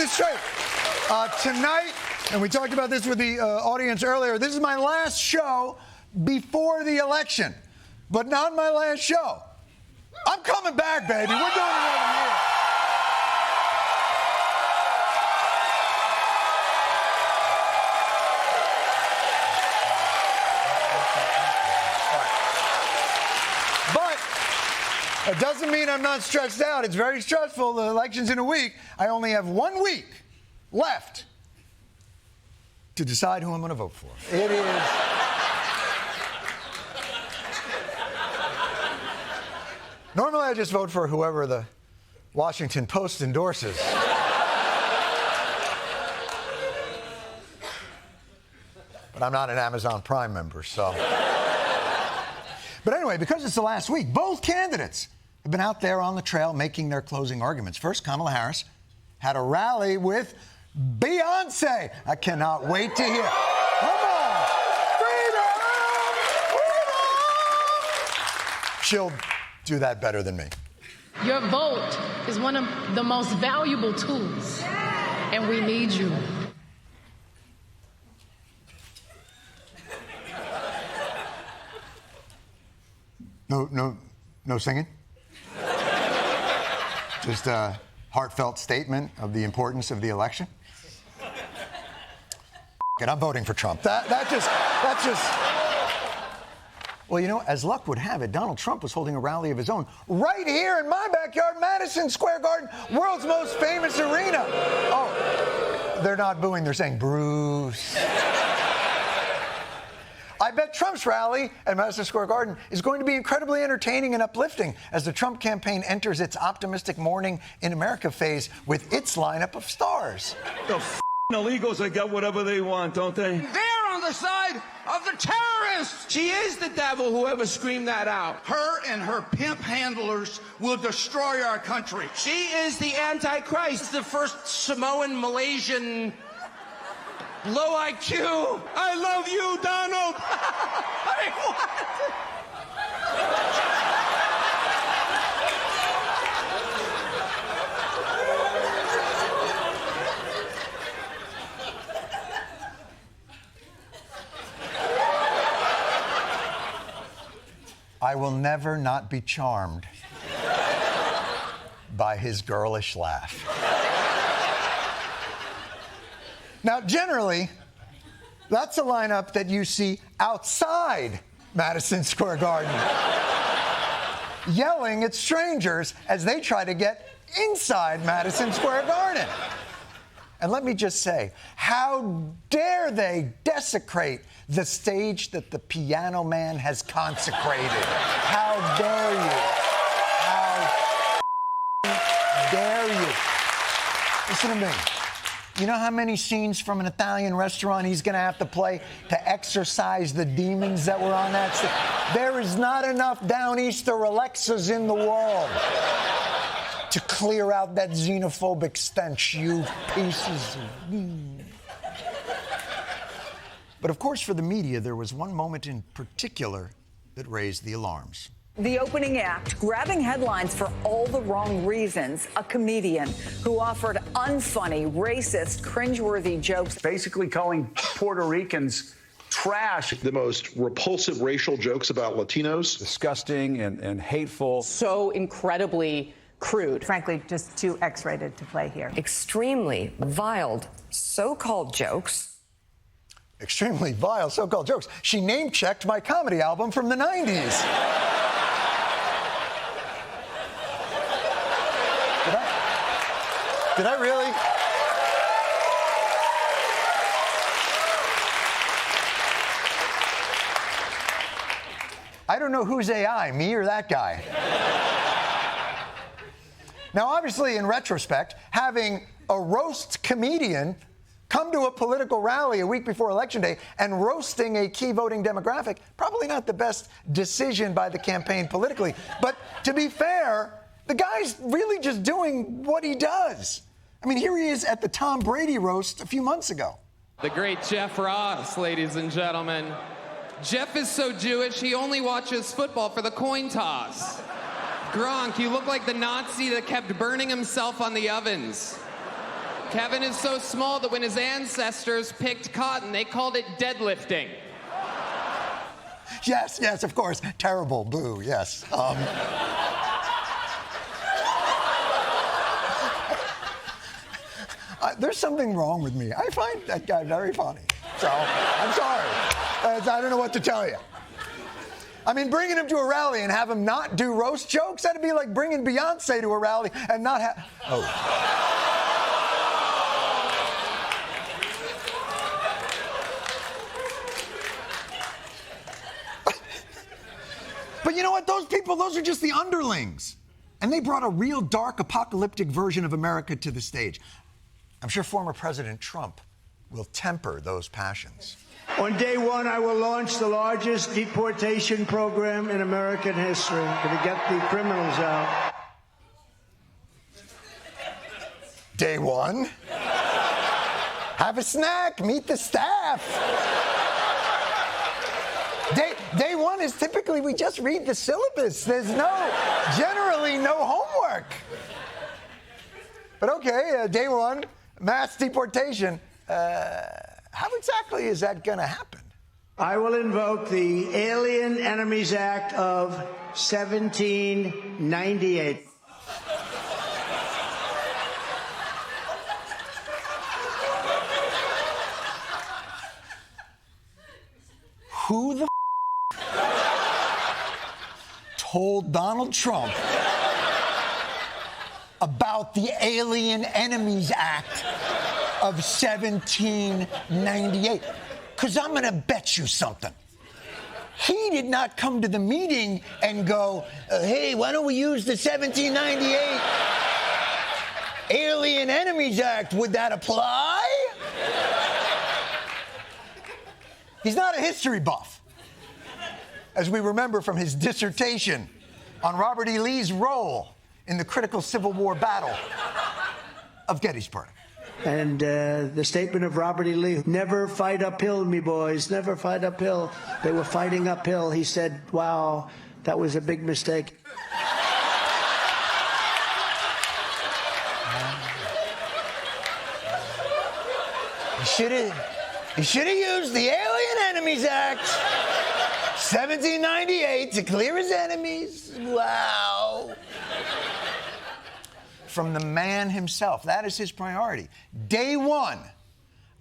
this straight. Tonight, and we talked about this with the audience earlier, this is my last show before the election, but not my last show. I'm coming back, baby. We're doing another year. It doesn't mean I'm not stressed out. It's very stressful. The election's in a week. I only have 1 week left to decide who I'm going to vote for. It is. Normally, I just vote for whoever the Washington Post endorses. But I'm not an Amazon Prime member, so. But anyway, because it's the last week, both candidates have been out there on the trail making their closing arguments. First, Kamala Harris had a rally with Beyonce. I cannot wait to hear. Come on! Freedom! Freedom! She'll do that better than me. Your vote is one of the most valuable tools, and we need you. No singing? Just a heartfelt statement of the importance of the election? And I'm voting for Trump. That's just. Well, you know, as luck would have it, Donald Trump was holding a rally of his own right here in my backyard, Madison Square Garden, world's most famous arena. Oh, they're not booing, they're saying, Bruce. I bet Trump's rally at Madison Square Garden is going to be incredibly entertaining and uplifting as the Trump campaign enters its optimistic Morning in America phase with its lineup of stars. The illegals, they get whatever they want, don't they? They're on the side of the terrorists. She is the devil, whoever screamed that out. Her and her pimp handlers will destroy our country. She is the Antichrist, the first Samoan Malaysian low IQ. I love you, Donald. I mean, what? I will never not be charmed by his girlish laugh. Now, generally, that's a lineup that you see outside Madison Square Garden, yelling at strangers as they try to get inside Madison Square Garden. And let me just say, how dare they desecrate the stage that the Piano Man has consecrated? How dare you? How dare you? Listen to me. You know how many scenes from an Italian restaurant he's going to have to play to exorcise the demons that were on that stage? There is not enough Downeaster Alexas in the world to clear out that xenophobic stench, you pieces of... But of course, for the media, there was one moment in particular that raised the alarms. The opening act, grabbing headlines for all the wrong reasons. A comedian who offered unfunny, racist, cringeworthy jokes. Basically calling Puerto Ricans trash. The most repulsive racial jokes about Latinos. Disgusting and hateful. So incredibly crude. Frankly, just too X-rated to play here. Extremely vile so-called jokes. Extremely vile so-called jokes. She name-checked my comedy album from the 90s. Did I really? I don't know who's AI, me or that guy. Now, obviously, in retrospect, having a roast comedian come to a political rally a week before Election Day and roasting a key voting demographic, probably not the best decision by the campaign politically. But to be fair, the guy's really just doing what he does. I mean, here he is at the Tom Brady roast a few months ago. The great Jeff Ross, ladies and gentlemen. Jeff is so Jewish, he only watches football for the coin toss. Gronk, you look like the Nazi that kept burning himself on the ovens. Kevin is so small that when his ancestors picked cotton, they called it deadlifting. Yes, yes, of course. Terrible. Boo, yes. There's something wrong with me. I find that guy very funny. So, I'm sorry. I don't know what to tell you. I mean, bringing him to a rally and have him not do roast jokes, that'd be like bringing Beyonce to a rally and not have... Oh. But you know what? Those people, those are just the underlings. And they brought a real dark, apocalyptic version of America to the stage. I'm sure former President Trump will temper those passions. On day one, I will launch the largest deportation program in American history to get the criminals out. Day one? Have a snack, meet the staff. Day one is typically we just read the syllabus. There's generally no homework. But okay, day one, mass deportation. How exactly is that going to happen? I will invoke the Alien Enemies Act of 1798. Who the told Donald Trump about the Alien Enemies Act of 1798? Because I'm going to bet you something. He did not come to the meeting and go, hey, why don't we use the 1798 Alien Enemies Act? Would that apply? He's not a history buff, as we remember from his dissertation on Robert E. Lee's role in the critical Civil War battle of Gettysburg. And the statement of Robert E. Lee, never fight uphill, me boys, never fight uphill. They were fighting uphill. He said, wow, that was a big mistake. He should have used the Alien Enemies Act, 1798, to clear his enemies. Wow. From the man himself. That is his priority. Day one,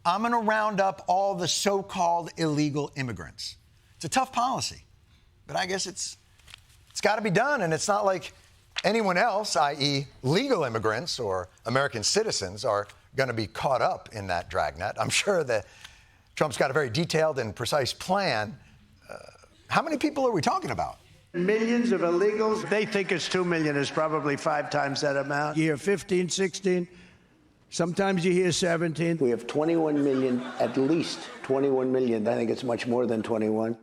I'm going to round up all the so-called illegal immigrants. It's a tough policy, but I guess it's got to be done, and it's not like anyone else, i.e. legal immigrants or American citizens, are going to be caught up in that dragnet. I'm sure that Trump's got a very detailed and precise plan. How many people are we talking about? Millions of illegals. They think it's 2 million. It's probably 5 times that amount. You hear 15, 16. Sometimes you hear 17. We have 21 million, at least 21 million. I think it's much more than 21.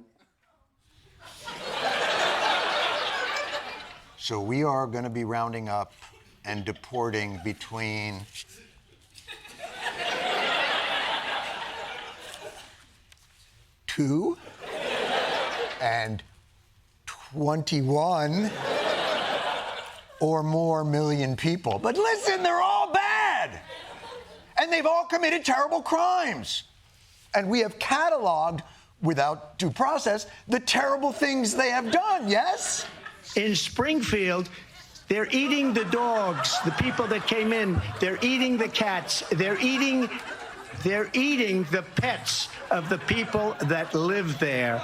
So we are going to be rounding up and deporting between 2 and 21 or more million people. But listen, they're all bad. And they've all committed terrible crimes. And we have cataloged, without due process, the terrible things they have done, yes? In Springfield, they're eating the dogs, the people that came in. They're eating the cats. They're eating the pets of the people that live there.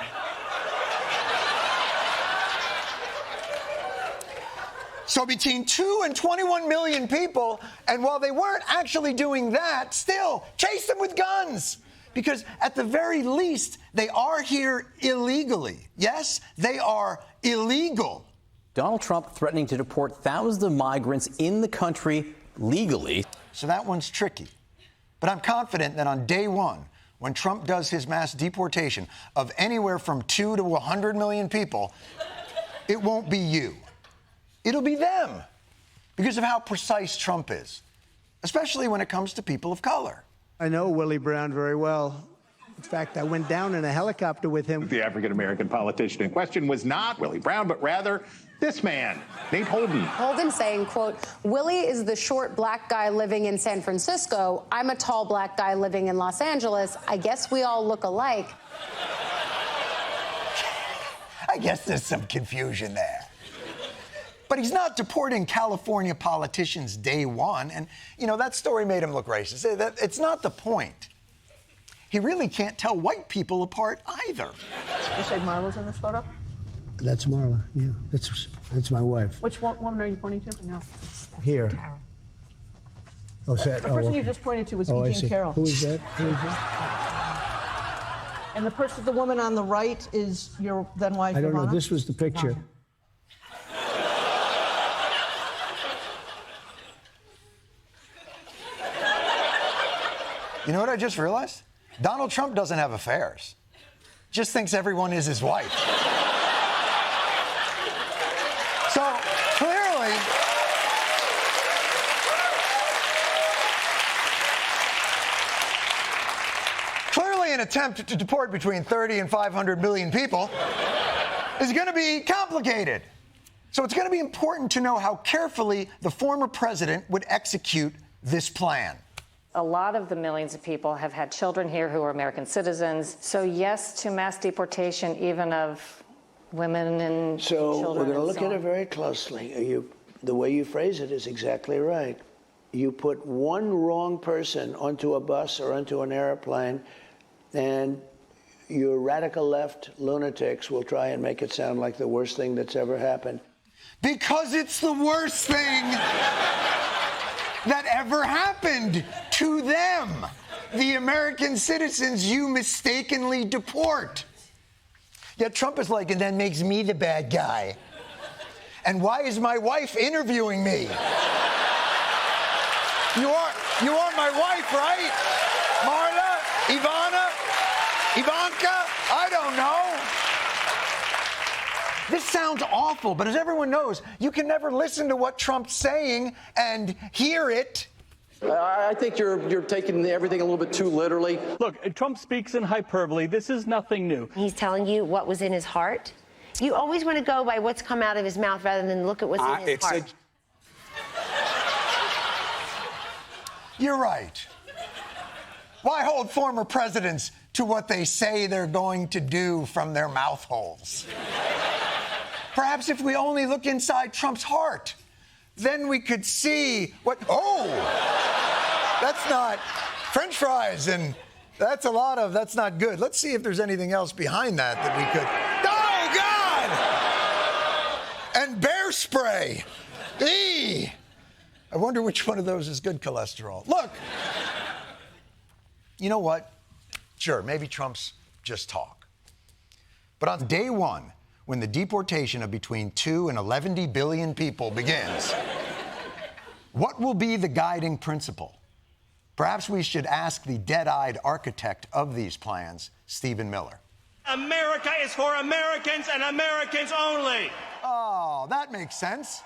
So between 2 and 21 million people, and while they weren't actually doing that, still, chase them with guns. Because at the very least, they are here illegally. Yes, they are illegal. Donald Trump threatening to deport thousands of migrants in the country legally. So that one's tricky. But I'm confident that on day one, when Trump does his mass deportation of anywhere from 2 to 100 million people, it won't be you. It'll be them, because of how precise Trump is, especially when it comes to people of color. I know Willie Brown very well. In fact, I went down in a helicopter with him. The African-American politician in question was not Willie Brown, but rather this man, Nate Holden. Holden saying, quote, Willie is the short black guy living in San Francisco. I'm a tall black guy living in Los Angeles. I guess we all look alike. I guess there's some confusion there. But he's not deporting California politicians day one. And, you know, that story made him look racist. It's not the point. He really can't tell white people apart either. You said Marla's in this photo? That's Marla, yeah. That's my wife. Which woman are you pointing to? No. Here. Oh, is that, the person you just pointed to was I Eugene see. Carroll. Who is that? Who is that? And the woman on the right is your then wife, I don't know. Ivana? This was the picture. You know what I just realized? Donald Trump doesn't have affairs. Just thinks everyone is his wife. So, clearly, an attempt to deport between 30 and 500 million people is going to be complicated. So it's going to be important to know how carefully the former president would execute this plan. A lot of the millions of people have had children here who are American citizens. So yes to mass deportation, even of women and children. So we're going to look so at it very closely. The way you phrase it is exactly right. You put one wrong person onto a bus or onto an airplane, and your radical left lunatics will try and make it sound like the worst thing that's ever happened. Because it's the worst thing that ever happened to them, the American citizens you mistakenly deport. Yet Trump is like, and that makes me the bad guy. And why is my wife interviewing me? You are my wife, right? Marla? Ivana? Ivanka? I don't know. This sounds awful, but as everyone knows, you can never listen to what Trump's saying and hear it. I think you're taking everything a little bit too literally. Look, Trump speaks in hyperbole. This is nothing new. He's telling you what was in his heart. You always want to go by what's come out of his mouth rather than look at what's in his heart. You're right. Why hold former presidents to what they say they're going to do from their mouth holes? Perhaps if we only look inside Trump's heart, then we could see what... Oh! That's not French fries, and that's that's not good. Let's see if there's anything else behind that we could... Oh, God! And bear spray. Eee! I wonder which one of those is good cholesterol. Look! You know what? Sure, maybe Trump's just talk. But on day one, when the deportation of between 2 and 11 billion people begins, what will be the guiding principle? Perhaps we should ask the dead-eyed architect of these plans, Stephen Miller. America is for Americans and Americans only. Oh, that makes sense.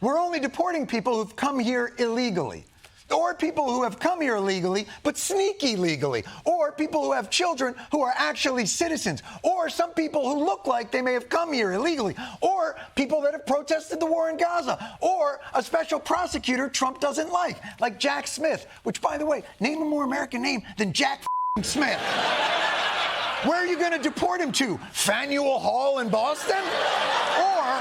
We're only deporting people who've come here illegally. Or people who have come here illegally, but sneaky legally. Or people who have children who are actually citizens. Or some people who look like they may have come here illegally. Or people that have protested the war in Gaza. Or a special prosecutor Trump doesn't like Jack Smith. Which, by the way, name a more American name than Jack Smith. Where are you going to deport him to? Faneuil Hall in Boston? Or...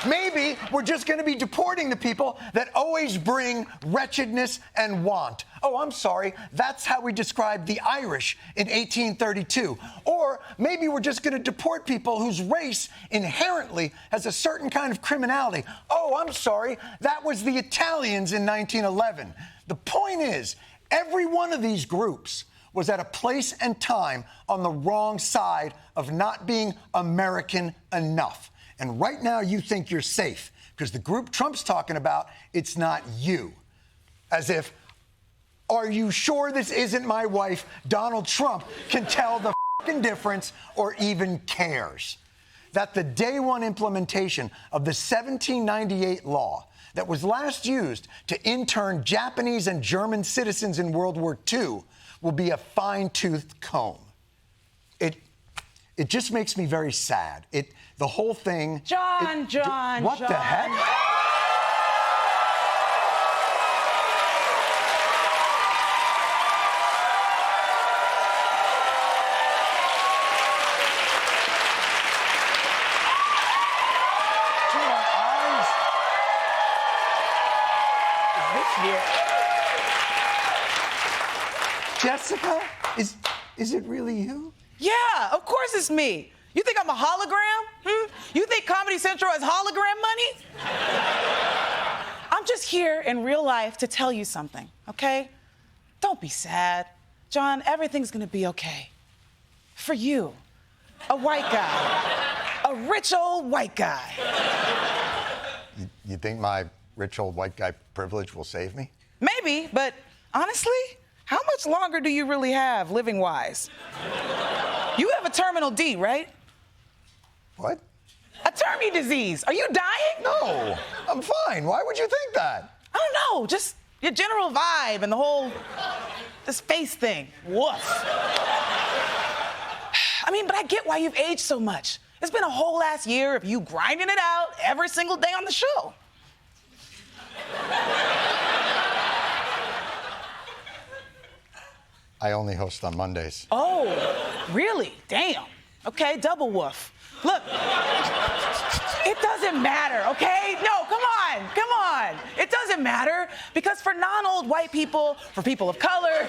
maybe we're just going to be deporting the people that always bring wretchedness and want. Oh, I'm sorry. That's how we described the Irish in 1832. Or maybe we're just going to deport people whose race inherently has a certain kind of criminality. Oh, I'm sorry. That was the Italians in 1911. The point is, every one of these groups was at a place and time on the wrong side of not being American enough. And right now you think you're safe because the group Trump's talking about, it's not you. As if, are you sure this isn't my wife? Donald Trump can tell the fucking difference or even cares. That the day one implementation of the 1798 law that was last used to intern Japanese and German citizens in World War II will be a fine-toothed comb. It just makes me very sad. The whole thing. John. What the heck? Jessica, is it really you? Yeah, of course it's me. You think I'm a hologram? You think Comedy Central has hologram money? I'm just here in real life to tell you something, okay? Don't be sad. John, everything's gonna be okay. For you, a white guy, a rich old white guy. You think my rich old white guy privilege will save me? Maybe, but honestly, how much longer do you really have living-wise? You have a terminal D, right? What? A termy disease. Are you dying? No, I'm fine. Why would you think that? I don't know, just your general vibe and the whole, this face thing. Woof. I mean, but I get why you've aged so much. It's been a whole last year of you grinding it out every single day on the show. I only host on Mondays. Oh, really? Damn. Okay, double woof. Look, it doesn't matter, okay? No, come on. It doesn't matter because for non-old white people, for people of color,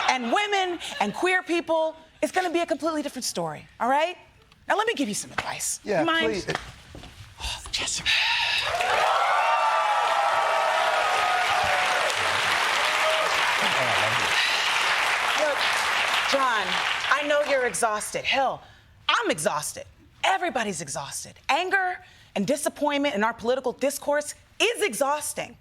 and women and queer people, it's gonna be a completely different story, all right? Now let me give you some advice. Yeah, you mind? please. Oh, Jessica. Look, John, I know you're exhausted. Hell, I'm exhausted. Everybody's exhausted. Anger and disappointment in our political discourse is exhausting.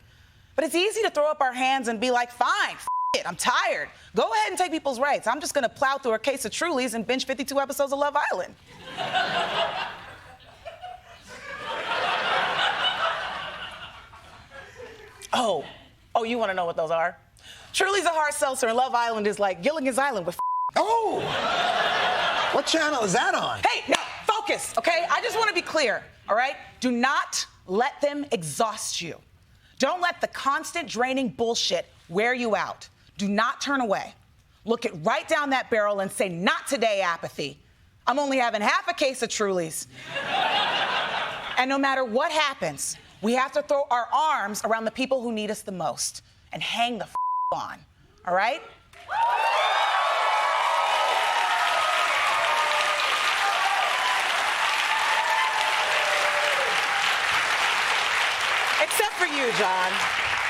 But it's easy to throw up our hands and be like, fine, it, I'm tired. Go ahead and take people's rights. I'm just gonna plow through a case of Trulies and binge 52 episodes of Love Island. Oh, you wanna know what those are? Truly's a hard seltzer and Love Island is like Gilligan's Island with Oh! What channel is that on? Hey, no, focus, okay? I just want to be clear, all right? Do not let them exhaust you. Don't let the constant draining bullshit wear you out. Do not turn away. Look it right down that barrel and say, not today, apathy. I'm only having half a case of Trulies. And no matter what happens, we have to throw our arms around the people who need us the most and hang the on, all right? Except for you, John.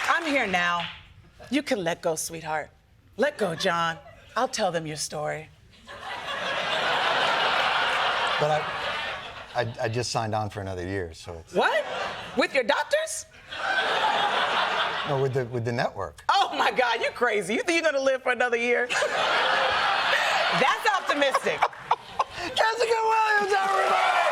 I'm here now. You can let go, sweetheart. Let go, John. I'll tell them your story. But I just signed on for another year, so it's... What? With your doctors? No, with the network. Oh my God, you're crazy. You think you're gonna live for another year? That's optimistic. Jessica Williams, everybody!